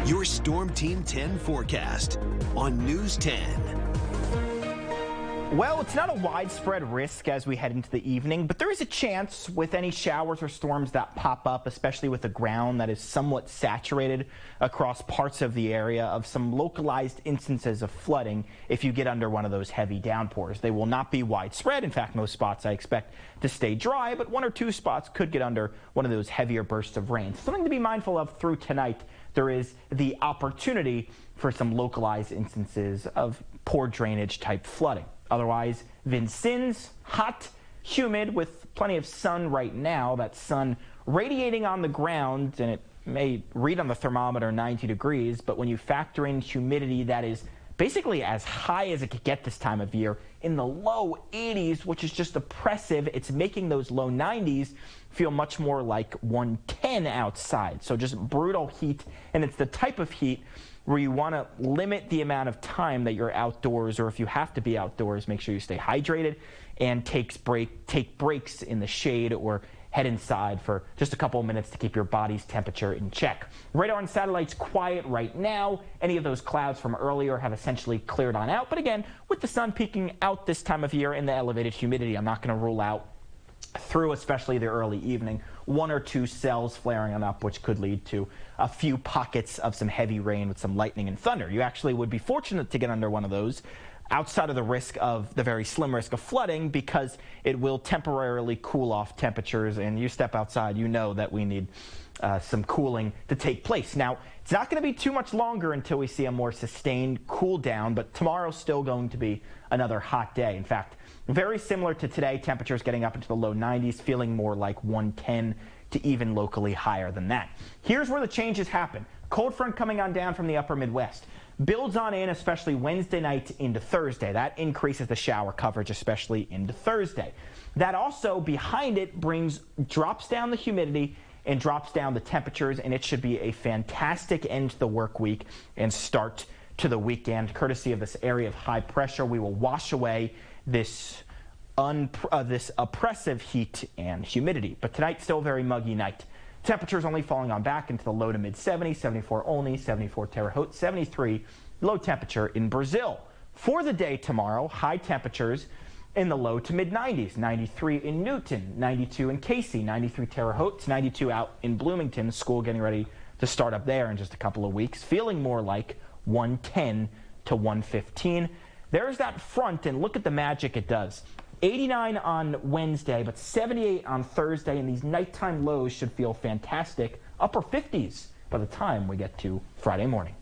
Your Storm Team 10 forecast on News 10. Well, it's not a widespread risk as we head into the evening, but there is a chance with any showers or storms that pop up, especially with the ground that is somewhat saturated across parts of the area, of some localized instances of flooding if you get under one of those heavy downpours. They will not be widespread. In fact, most spots I expect to stay dry, but one or two spots could get under one of those heavier bursts of rain. Something to be mindful of through tonight. There is the opportunity for some localized instances of poor drainage type flooding. Otherwise, Vincennes, hot, humid with plenty of sun right now. That sun radiating on the ground, and it may read on the thermometer 90 degrees, but when you factor in humidity that is basically as high as it could get this time of year, in the low 80s, which is just oppressive. It's making those low 90s feel much more like 110 outside. So just brutal heat, and it's the type of heat where you want to limit the amount of time that you're outdoors, or if you have to be outdoors, make sure you stay hydrated and take breaks in the shade or head inside for just a couple of minutes to keep your body's temperature in check. Radar and satellite's quiet right now. Any of those clouds from earlier have essentially cleared on out. But again, with the sun peeking out this time of year and the elevated humidity, I'm not going to rule out through especially the early evening, one or two cells flaring on up, which could lead to a few pockets of some heavy rain with some lightning and thunder. You actually would be fortunate to get under one of those outside of the risk of the very slim risk of flooding, because it will temporarily cool off temperatures, and you step outside, you know that we need some cooling to take place. Now, it's not going to be too much longer until we see a more sustained cool down, but tomorrow's still going to be another hot day. In fact, very similar to today, temperatures getting up into the low 90s, feeling more like 110 to even locally higher than that. Here's where the changes happen. Cold front coming on down from the upper Midwest. Builds on in, especially Wednesday night into Thursday. That increases the shower coverage, especially into Thursday. That also, behind it, drops down the humidity and drops down the temperatures, and it should be a fantastic end to the work week and start to the weekend. Courtesy of this area of high pressure, we will wash away this oppressive heat and humidity. But tonight, still a very muggy night. Temperatures only falling on back into the low to mid 70s, 74 only, 74 Terre Haute, 73 low temperature in Brazil. For the day tomorrow, high temperatures in the low to mid 90s, 93 in Newton, 92 in Casey, 93 Terre Haute, 92 out in Bloomington. School getting ready to start up there in just a couple of weeks, feeling more like 110 to 115. There's that front, and look at the magic it does. 89 on Wednesday, but 78 on Thursday, and these nighttime lows should feel fantastic. Upper 50s by the time we get to Friday morning.